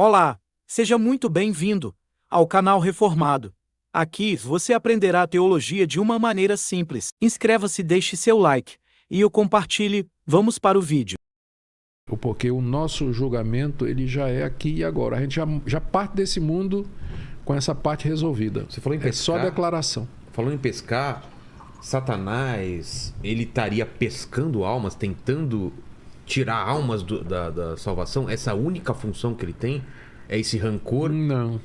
Olá, seja muito bem-vindo ao canal Reformado. Aqui você aprenderá a teologia de uma maneira simples. Inscreva-se, deixe seu like e o compartilhe. Vamos para o vídeo. Porque o nosso julgamento ele já é aqui e agora. A gente já parte desse mundo com essa parte resolvida. Você falou em pescar? É só declaração. Falando em pescar, Satanás, ele estaria pescando almas, tentando tirar almas da salvação? Essa única função que ele tem? É esse rancor? Não.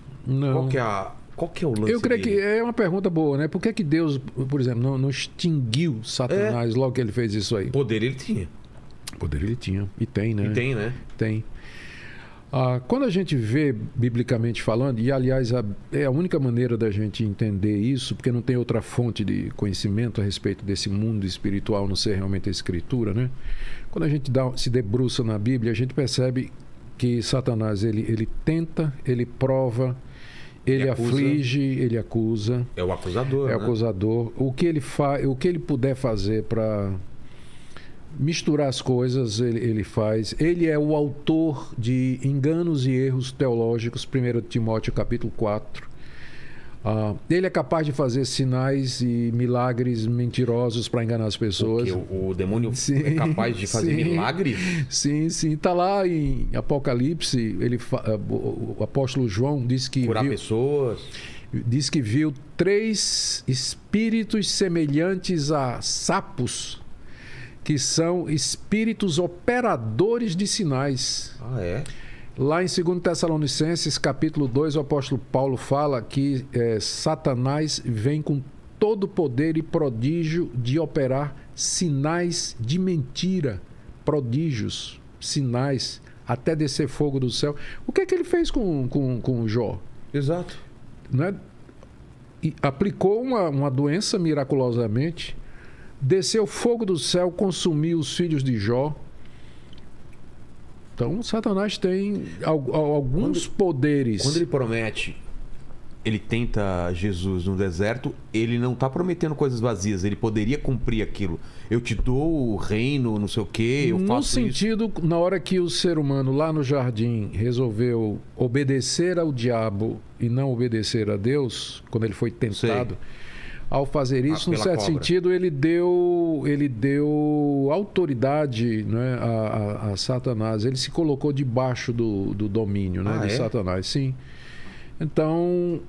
Qual que é o lance Eu creio dele? que é uma pergunta boa, né? Por que Deus, por exemplo, não extinguiu Satanás logo que ele fez isso aí? Poder ele tinha. Poder ele tinha. E tem, né? E tem, né? Tem. Quando a gente vê, biblicamente falando, e aliás é a única maneira da gente entender isso, porque não tem outra fonte de conhecimento a respeito desse mundo espiritual, não ser realmente a Escritura, né? Quando a gente se debruça na Bíblia, a gente percebe que Satanás, ele tenta, ele prova, ele aflige, ele acusa. É o acusador, É o né? acusador. O que ele puder fazer para misturar as coisas, ele faz. Ele é o autor de enganos e erros teológicos, 1 Timóteo capítulo 4. Ele é capaz de fazer sinais e milagres mentirosos para enganar as pessoas. Porque o demônio é capaz de fazer milagres? Sim. Está lá em Apocalipse, o apóstolo João diz que Curar pessoas? Diz que viu 3 espíritos semelhantes a sapos, que são espíritos operadores de sinais. É? Lá em 2 Tessalonicenses, capítulo 2, o apóstolo Paulo fala que Satanás vem com todo o poder e prodígio de operar sinais de mentira, prodígios, sinais, até descer fogo do céu. O que é que ele fez com Jó? Exato. Né? E aplicou uma doença miraculosamente, desceu fogo do céu, consumiu os filhos de Jó. Então, Satanás tem alguns poderes. Quando ele promete, ele tenta Jesus no deserto, ele não está prometendo coisas vazias, ele poderia cumprir aquilo. Eu te dou o reino, não sei o quê, eu faço no sentido, isso. Na hora que o ser humano lá no jardim resolveu obedecer ao diabo e não obedecer a Deus, quando ele foi tentado, ao fazer isso, num certo sentido, ele deu autoridade, né, a Satanás. Ele se colocou debaixo do domínio, né, de Satanás, sim. Então,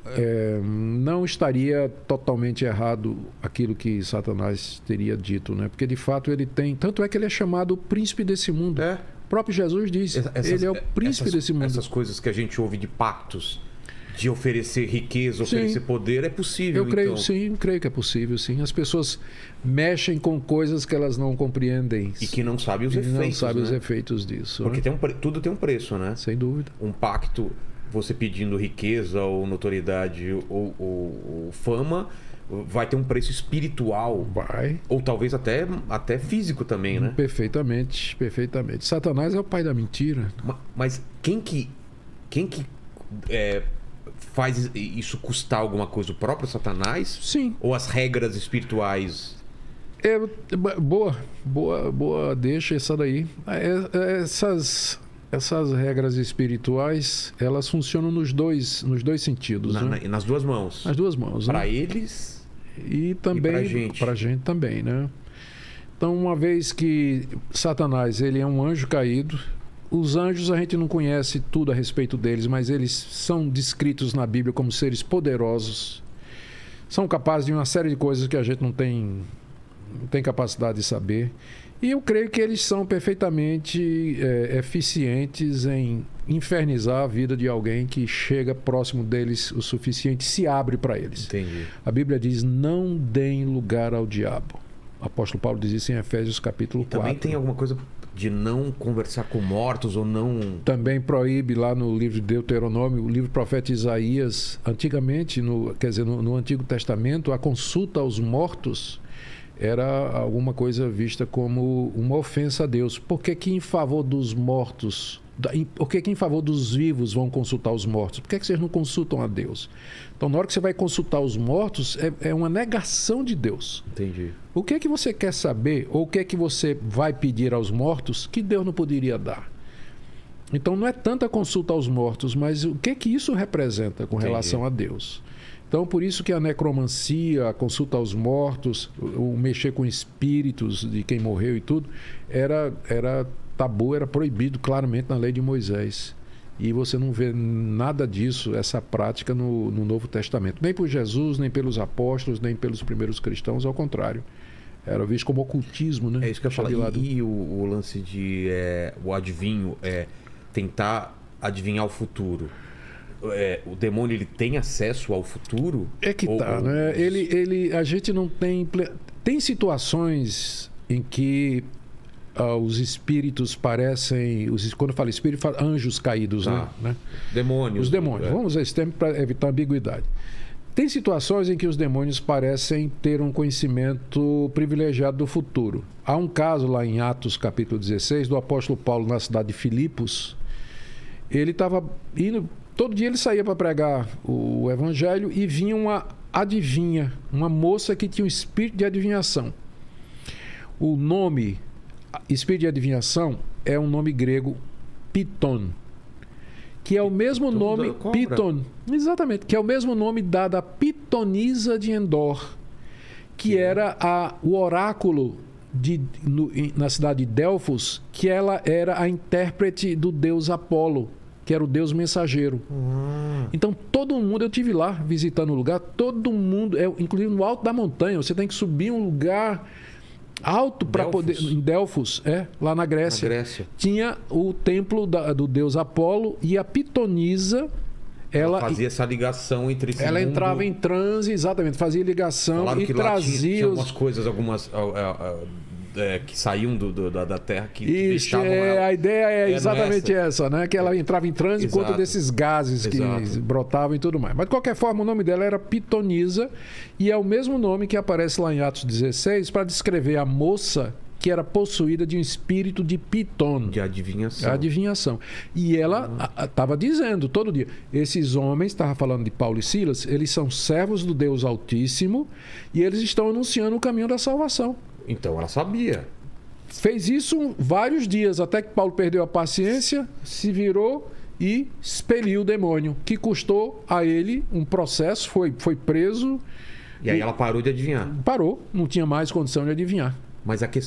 não estaria totalmente errado aquilo que Satanás teria dito, né? Porque, de fato, ele tem... Tanto é que ele é chamado príncipe desse mundo. O próprio Jesus disse, ele é o príncipe desse mundo. Essas coisas que a gente ouve de pactos, de oferecer riqueza, oferecer poder, é possível, Eu creio, então. sim, creio que é possível, sim. As pessoas mexem com coisas que elas não compreendem. E que não sabem os efeitos, não sabem né? os efeitos disso. Porque né? tudo tem um preço, né? Sem dúvida. Um pacto, você pedindo riqueza ou notoriedade ou fama, vai ter um preço espiritual. Vai. Ou talvez até físico também, né? Perfeitamente. Satanás é o pai da mentira. Mas quem que faz isso custar alguma coisa? O próprio Satanás? Sim. Ou as regras espirituais? Boa, deixa essa daí. Essas regras espirituais, elas funcionam nos dois sentidos. Né? Nas duas mãos. Nas duas mãos. Para né? eles e também pra gente também, né? Então, uma vez que Satanás, ele é um anjo caído, os anjos a gente não conhece tudo a respeito deles, mas eles são descritos na Bíblia como seres poderosos. São capazes de uma série de coisas que a gente não tem capacidade de saber. E eu creio que eles são perfeitamente eficientes em infernizar a vida de alguém que chega próximo deles o suficiente, se abre para eles. Entendi. A Bíblia diz, não deem lugar ao diabo. O apóstolo Paulo diz isso em Efésios capítulo 4. Também tem alguma coisa de não conversar com mortos ou não... Também proíbe lá no livro de Deuteronômio, o livro do profeta Isaías, antigamente, no Antigo Testamento, a consulta aos mortos era alguma coisa vista como uma ofensa a Deus. Por que em favor dos mortos, por que em favor dos vivos vão consultar os mortos? Por que vocês não consultam a Deus? Então, na hora que você vai consultar os mortos, é uma negação de Deus. Entendi. O que é que você quer saber, ou o que é que você vai pedir aos mortos que Deus não poderia dar? Então não é tanta consulta aos mortos, mas o que isso representa com relação a Deus? Então por isso que a necromancia, a consulta aos mortos, o mexer com espíritos de quem morreu e tudo, era tabu, era proibido claramente na lei de Moisés. E você não vê nada disso, essa prática no Novo Testamento. Nem por Jesus, nem pelos apóstolos, nem pelos primeiros cristãos, ao contrário. Era visto como ocultismo, né? É isso que eu ia falar. E o lance de o adivinho, tentar adivinhar o futuro. O demônio, ele tem acesso ao futuro? É que né? A gente não tem... Tem situações em que os espíritos parecem... Quando eu falo espírito, eu falo anjos caídos, né? Demônios. Os demônios. Vamos usar esse termo para evitar ambiguidade. Tem situações em que os demônios parecem ter um conhecimento privilegiado do futuro. Há um caso lá em Atos capítulo 16, do apóstolo Paulo na cidade de Filipos. Ele estava indo... Todo dia ele saía para pregar o evangelho e vinha uma adivinha, uma moça que tinha um espírito de adivinhação. O nome espírito de adivinhação é um nome grego Piton, que é o mesmo nome Piton, exatamente, que é o mesmo nome dado a Pitonisa de Endor, que era o oráculo na cidade de Delfos, que ela era a intérprete do deus Apolo, que era o deus mensageiro. Então todo mundo, eu estive lá visitando o lugar, todo mundo, inclusive no alto da montanha, você tem que subir um lugar alto para poder... Em Delfos, lá na Grécia. Tinha o templo do deus Apolo e a Pitonisa, ela fazia essa ligação entre esse Ela entrava em transe, exatamente, fazia ligação. Falaram e que trazia tinha umas coisas, algumas que saíam da Terra que deixavam ela... A ideia é exatamente essa, né? Que ela entrava em transe por conta desses gases que brotavam e tudo mais. Mas de qualquer forma, o nome dela era Pitonisa e é o mesmo nome que aparece lá em Atos 16 para descrever a moça que era possuída de um espírito de Piton. De adivinhação. Adivinhação. E ela estava dizendo todo dia, esses homens, estava falando de Paulo e Silas, eles são servos do Deus Altíssimo e eles estão anunciando o caminho da salvação. Então ela sabia. Fez isso vários dias, até que Paulo perdeu a paciência, se virou e expeliu o demônio, que custou a ele um processo, foi preso. E aí ela parou de adivinhar. Parou, não tinha mais condição de adivinhar. Mas a questão